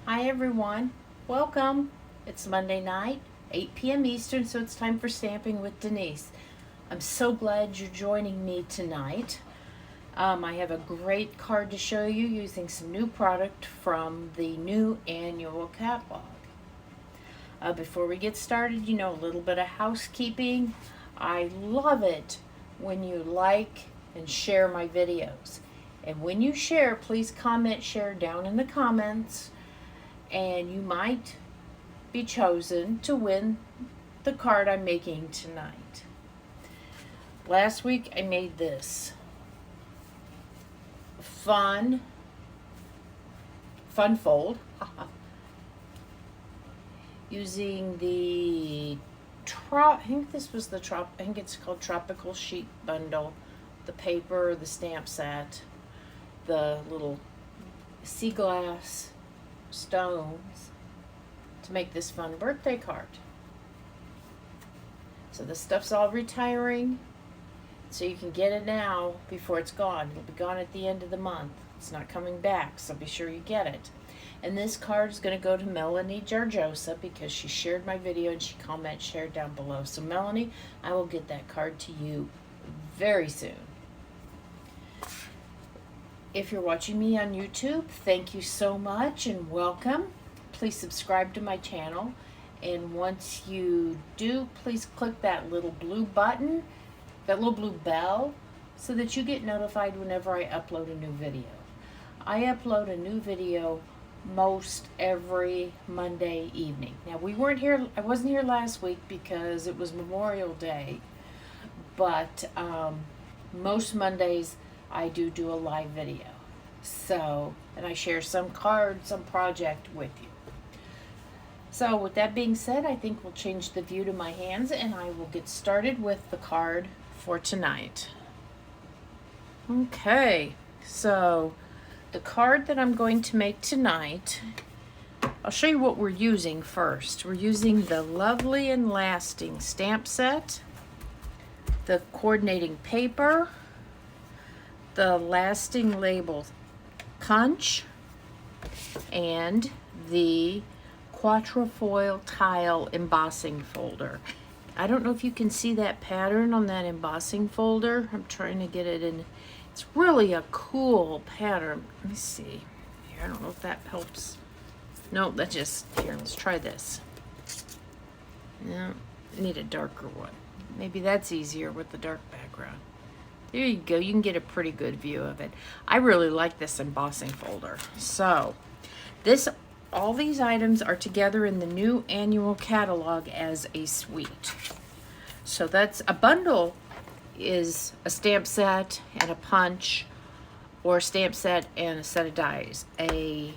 Hi everyone, welcome. It's Monday night, 8 p.m. Eastern, so it's time for Stamping with Denise. I'm so glad you're joining me tonight. I have a great card to show you using some new product from the new annual catalog. Before we get started, a little bit of housekeeping. I love it when you like and share my videos. And when you share, please comment, share down in the comments, and you might be chosen to win the card I'm making tonight. Last week I made this fun fold using the I think it's called Tropical Sheet Bundle, the paper, the stamp set, the little sea glass stones to make this fun birthday card. So the stuff's all retiring, so you can get it now before it's gone. It'll be gone at the end of the month. It's not coming back, so be sure you get it. And this card is going to go to Melanie Jarjosa because she shared my video and she shared down below. So Melanie, I will get that card to you very soon. If you're watching me on YouTube, thank you so much and welcome. Please subscribe to my channel. And once you do, please click that little blue button, that little blue bell, so that you get notified whenever I upload a new video. I upload a new video most every Monday evening. Now I wasn't here last week because it was Memorial Day, but most Mondays I do a live video. So, and I share some card, some project with you. So with that being said, I think we'll change the view to my hands and I will get started with the card for tonight. Okay, so the card that I'm going to make tonight, I'll show you what we're using first. We're using the Lovely and Lasting stamp set, the coordinating paper, the Lasting Label punch, and the Quatrefoil Tile embossing folder. I don't know if you can see that pattern on that embossing folder. I'm trying to get it in. It's really a cool pattern. Let me see. Here, I don't know if that helps. No, that just, here, let's try this. No, I need a darker one. Maybe that's easier with the dark background. There you go. You can get a pretty good view of it. I really like this embossing folder. So, all these items are together in the new annual catalog as a suite. So that's a bundle is a stamp set and a punch, or a stamp set and a set of dies. A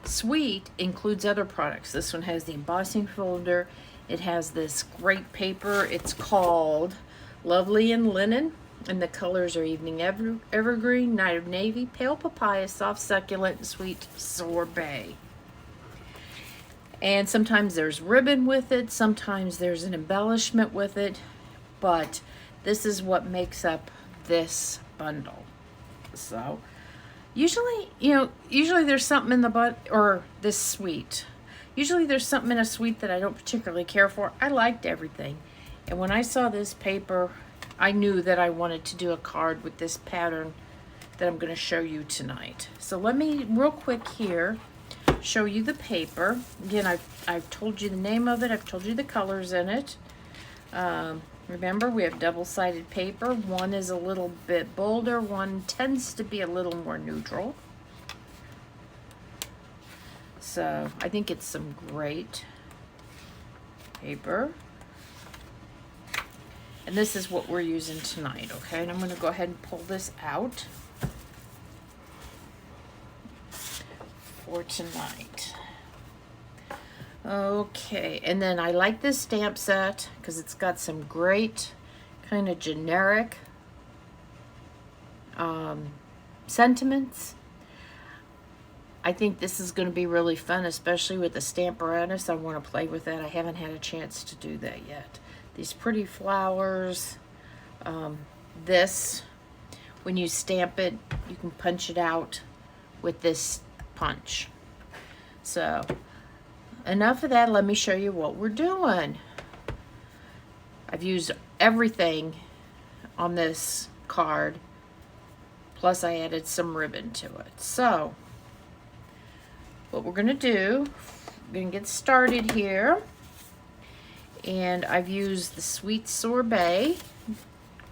suite includes other products. This one has the embossing folder. It has this great paper. It's called Lovely and Linen, and the colors are Evening Evergreen, Night of Navy, Pale Papaya, Soft Succulent, and Sweet Sorbet. And sometimes there's ribbon with it, sometimes there's an embellishment with it, but this is what makes up this bundle. So usually there's something in this suite. Usually there's something in a suite that I don't particularly care for. I liked everything. And when I saw this paper, I knew that I wanted to do a card with this pattern that I'm going to show you tonight. So let me real quick here show you the paper. Again, I've told you the name of it. I've told you the colors in it. Remember, we have double-sided paper. One is a little bit bolder. One tends to be a little more neutral. So I think it's some great paper. And this is what we're using tonight, okay? And I'm going to go ahead and pull this out for tonight. Okay, and then I like this stamp set because it's got some great kind of generic sentiments. I think this is going to be really fun, especially with the Stamparatus. I want to play with that. I haven't had a chance to do that yet. These pretty flowers. This, when you stamp it, you can punch it out with this punch. So enough of that. Let me show you what we're doing. I've used everything on this card, plus I added some ribbon to it. So what we're going to do, we're going to get started here. And I've used the Sweet Sorbet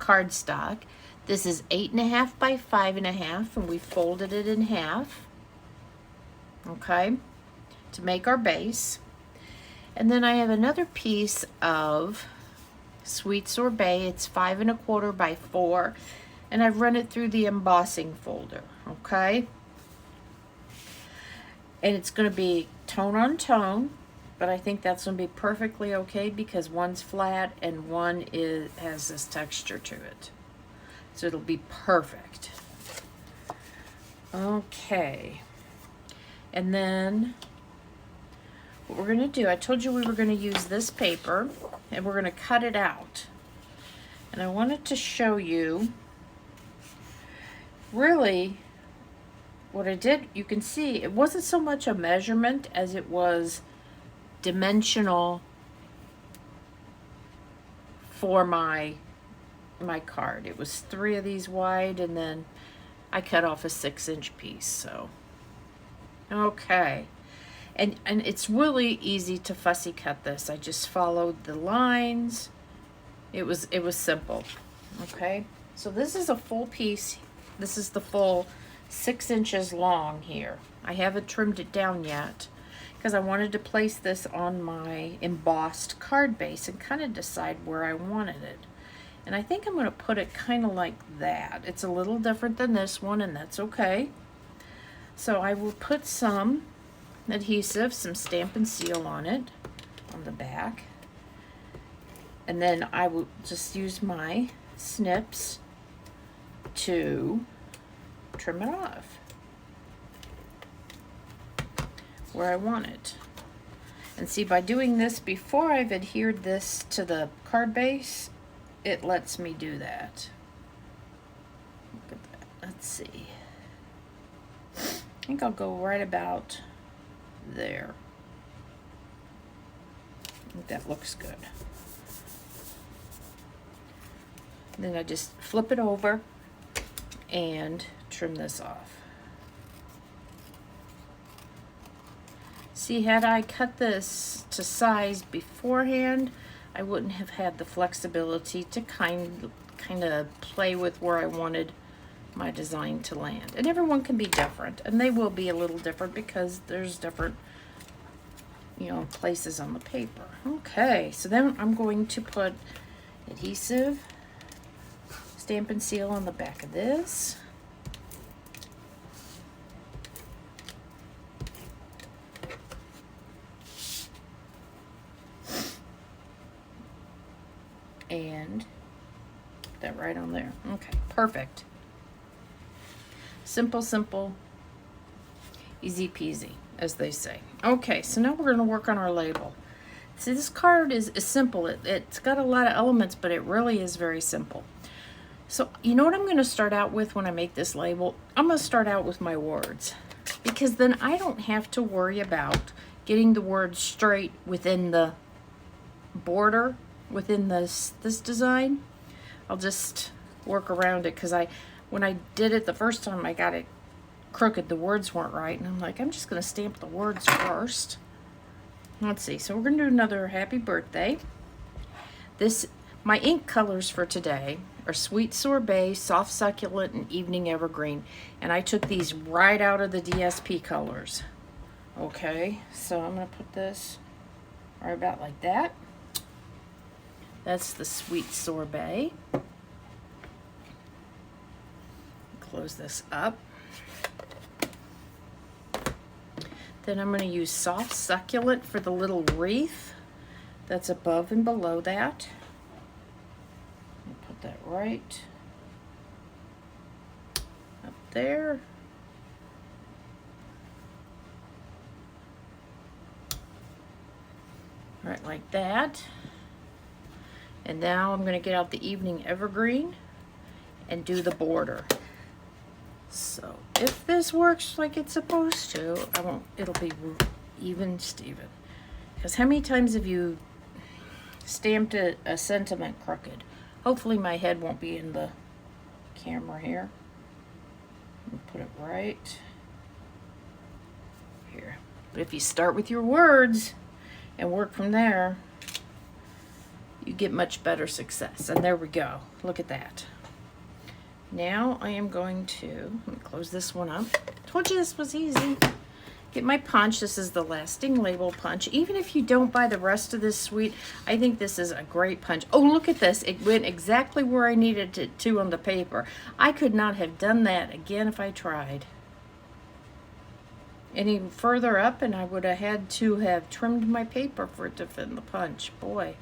cardstock. This is 8.5 by 5.5, and we folded it in half, okay, to make our base. And then I have another piece of Sweet Sorbet. It's 5 1/4 by 4, and I've run it through the embossing folder, okay? And it's going to be tone on tone, but I think that's going to be perfectly okay because one's flat and one has this texture to it. So it'll be perfect. Okay. And then what we're going to do, I told you we were going to use this paper, and we're going to cut it out. And I wanted to show you really what I did. You can see it wasn't so much a measurement as it was dimensional for my card. It was 3 of these wide, and then I cut off a 6-inch piece. So okay. And it's really easy to fussy cut this. I just followed the lines. It was simple. Okay, so this is a full piece. This is the full 6 inches long here. I haven't trimmed it down yet because I wanted to place this on my embossed card base and kind of decide where I wanted it. And I think I'm going to put it kind of like that. It's a little different than this one, and that's okay. So I will put some adhesive, some Stamp and Seal on it, on the back. And then I will just use my snips to trim it off where I want it. And see, by doing this before I've adhered this to the card base, it lets me do that. Look at that. Let's see. I think I'll go right about there. I think that looks good. Then I just flip it over and trim this off. See, had I cut this to size beforehand, I wouldn't have had the flexibility to kind of play with where I wanted my design to land. And everyone can be different, and they will be a little different because there's different, you know, places on the paper. Okay, so then I'm going to put adhesive, Stamp and Seal on the back of this. And put that right on there. Okay, perfect. Simple, simple, easy peasy, as they say. Okay, so now we're going to work on our label. See, this card is simple. It's got a lot of elements, but it really is very simple. So you know what I'm going to start out with when I make this label? I'm going to start out with my words, because then I don't have to worry about getting the words straight within the border, within this design. I'll just work around it, because when I did it the first time, I got it crooked. The words weren't right, and I'm like, I'm just going to stamp the words first. Let's see. So we're going to do another happy birthday. My ink colors for today are Sweet Sorbet, Soft Succulent, and Evening Evergreen. And I took these right out of the DSP colors. Okay, so I'm going to put this right about like that. That's the Sweet Sorbet. Close this up. Then I'm going to use Soft Succulent for the little wreath that's above and below that. Put that right up there. Right like that. And now I'm going to get out the Evening Evergreen and do the border. So if this works like it's supposed to, it'll be even Steven. Because how many times have you stamped a sentiment crooked? Hopefully my head won't be in the camera here. Put it right here. But if you start with your words and work from there, you get much better success. And there we go. Look at that. Now I am going to, let me close this one up. Told you this was easy. Get my punch. This is the lasting label punch. Even if you don't buy the rest of this suite, I think this is a great punch. Oh, look at this. It went exactly where I needed it to on the paper. I could not have done that again if I tried. Any further up and I would have had to have trimmed my paper for it to fit in the punch. Boy.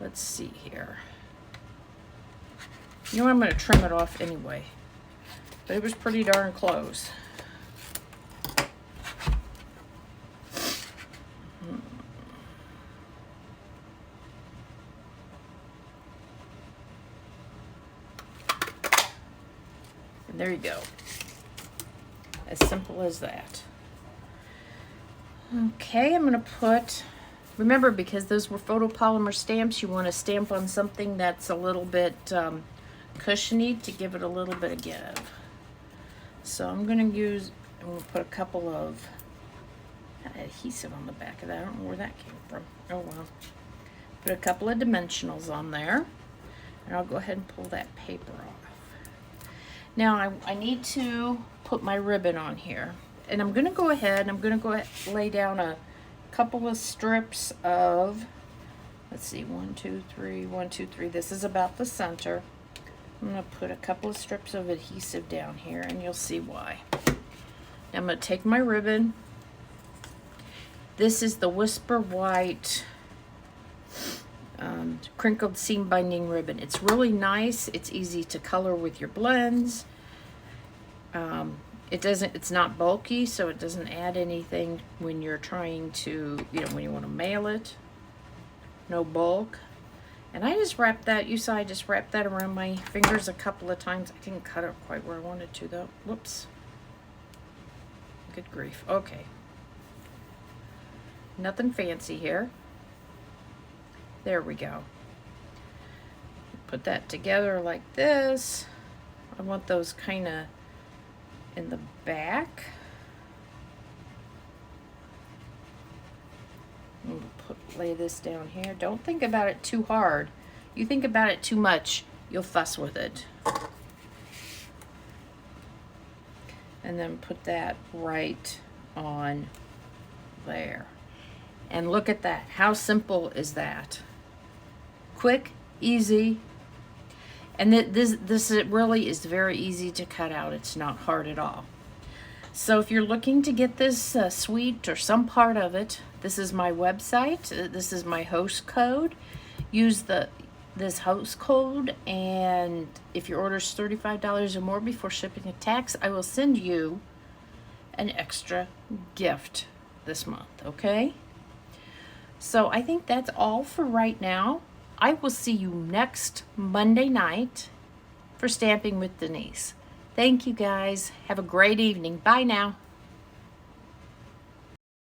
Let's see here. You know what? I'm going to trim it off anyway. But it was pretty darn close. And there you go. As simple as that. Okay, I'm going to put, remember, because those were photopolymer stamps, you want to stamp on something that's a little bit cushiony to give it a little bit of give. So I'm going to put a couple of adhesive on the back of that. I don't know where that came from. Oh well. Put a couple of dimensionals on there. And I'll go ahead and pull that paper off. Now I need to put my ribbon on here. And I'm going to go ahead and lay down a couple of strips of, let's see, 1, 2, 3, 1, 2, 3. This is about the center. I'm going to put a couple of strips of adhesive down here and you'll see why. Now I'm going to take my ribbon. This is the Whisper White crinkled seam binding ribbon. It's really nice. It's easy to color with your blends. It's not bulky, so it doesn't add anything when you're trying to, when you want to mail it. No bulk. And I just wrapped that, you saw I just wrapped that around my fingers a couple of times. I didn't cut it quite where I wanted to though. Whoops. Good grief. Okay. Nothing fancy here. There we go. Put that together like this. I want those kind of in the back. Lay this down here. Don't think about it too hard. You think about it too much, you'll fuss with it. And then put that right on there. And look at that. How simple is that? Quick, easy. And this really is very easy to cut out. It's not hard at all. So if you're looking to get this suite or some part of it, this is my website. This is my host code. Use this host code, and if your order is $35 or more before shipping and tax, I will send you an extra gift this month, okay? So I think that's all for right now. I will see you next Monday night for Stamping with Denise. Thank you guys. Have a great evening. Bye now.